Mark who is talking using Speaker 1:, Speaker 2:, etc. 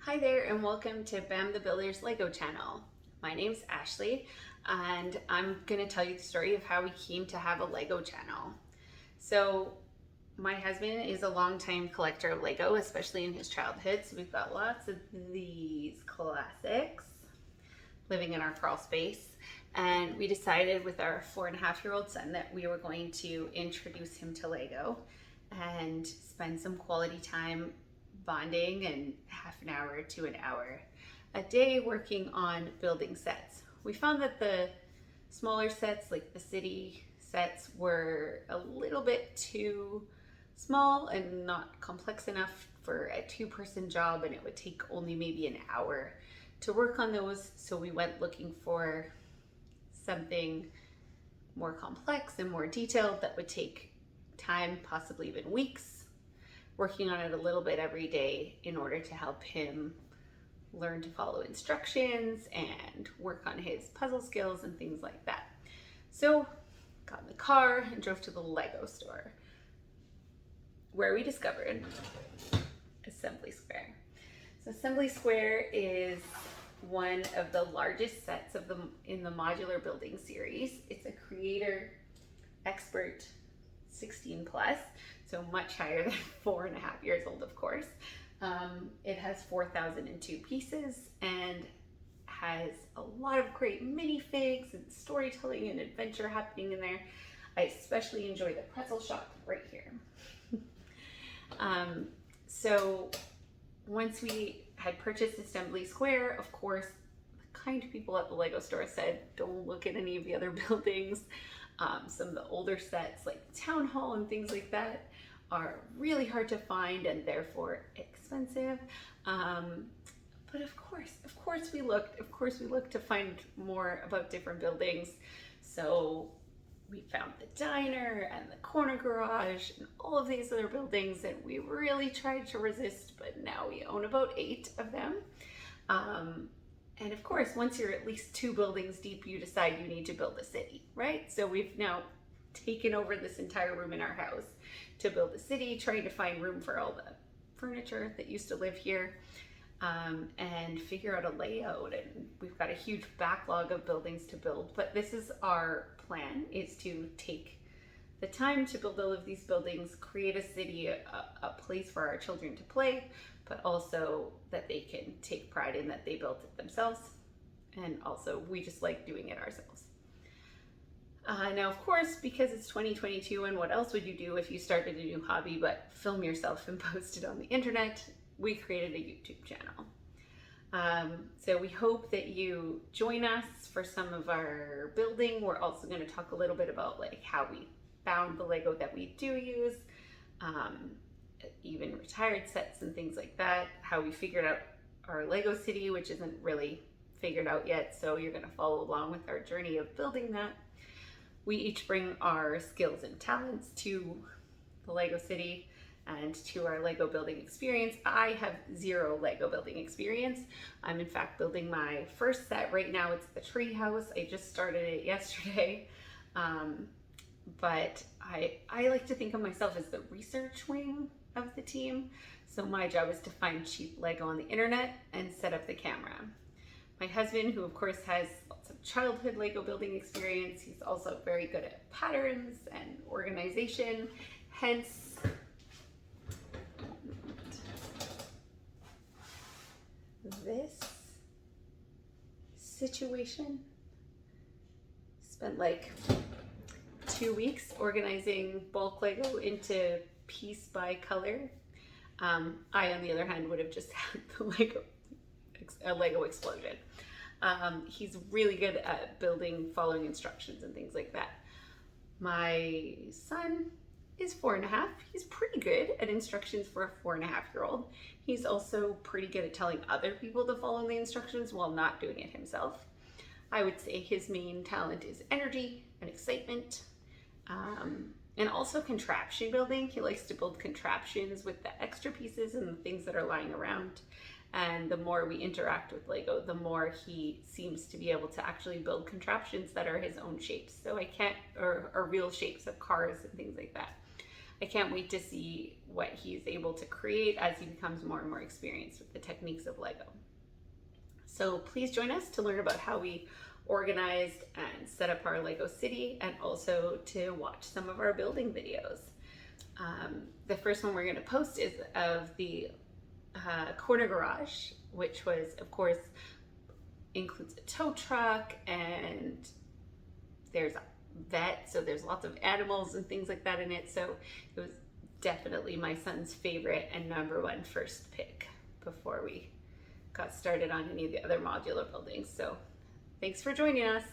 Speaker 1: Hi there and welcome to Bam the Builder's Lego channel. My name's Ashley and I'm going to tell you the story of how we came to have a Lego channel. So my husband is a longtime collector of Lego, especially in his childhood. So we've got lots of these classics living in our crawl space. And we decided with our 4.5-year-old son that we were going to introduce him to Lego and spend some quality time bonding and half an hour to an hour a day working on building sets. We found that the smaller sets, like the city sets, were a little bit too small and not complex enough for a two-person job, and it would take only maybe an hour to work on those. So we went looking for something more complex and more detailed that would take time, possibly even weeks, working on it a little bit every day in order to help him learn to follow instructions and work on his puzzle skills and things like that. So got in the car and drove to the Lego store, where we discovered Assembly Square. So Assembly Square is one of the largest sets in the modular building series. It's a creator expert 16 plus, so much higher than 4.5 years old, of course. It has 4,002 pieces and has a lot of great minifigs and storytelling and adventure happening in there. I especially enjoy the pretzel shop right here. So once we had purchased Assembly Square, of course, the kind people at the Lego store said, don't look at any of the other buildings. Some of the older sets like Town Hall and things like that are really hard to find and therefore expensive. But of course we looked to find more about different buildings. So we found the diner and the corner garage and all of these other buildings, and we really tried to resist, but now we own about 8 of them. And of course, once you're at least 2 buildings deep, you decide you need to build a city, right? So we've now taken over this entire room in our house to build a city, trying to find room for all the furniture that used to live here, and figure out a layout. And we've got a huge backlog of buildings to build, but this is our plan, is to take the time to build all of these buildings, create a city, a place for our children to play, but also that they can take pride in that they built it themselves. And also we just like doing it ourselves. Now, of course, because it's 2022, and what else would you do if you started a new hobby but film yourself and post it on the internet? We created a YouTube channel. So we hope that you join us for some of our building. We're also going to talk a little bit about like how we found the Lego that we do use, even retired sets and things like that, how we figured out our Lego city, which isn't really figured out yet. So you're going to follow along with our journey of building that. We each bring our skills and talents to the Lego city and to our Lego building experience. I have 0 Lego building experience. I'm in fact building my first set right now. It's the tree house. I just started it yesterday. But I like to think of myself as the research wing of the team. So my job is to find cheap Lego on the internet and set up the camera. My husband, who of course has lots of childhood Lego building experience, he's also very good at patterns and organization, hence this situation. Spent like 2 weeks organizing bulk Lego into piece by color. I, on the other hand, would have just had a Lego explosion. He's really good at building, following instructions and things like that. My son is 4.5. He's pretty good at instructions for a 4.5-year-old. He's also pretty good at telling other people to follow the instructions while not doing it himself. I would say his main talent is energy and excitement, and also contraption building. He likes to build contraptions with the extra pieces and the things that are lying around. And the more we interact with Lego, the more he seems to be able to actually build contraptions that are his own shapes. So or real shapes of cars and things like that. I can't wait to see what he's able to create as he becomes more and more experienced with the techniques of Lego. So please join us to learn about how we organized and set up our Lego city, and also to watch some of our building videos. The first one we're going to post is of the corner garage, which was, of course, includes a tow truck, and there's a vet, so there's lots of animals and things like that in it. So it was definitely my son's favorite and #1 first pick before we got started on any of the other modular buildings. So thanks for joining us.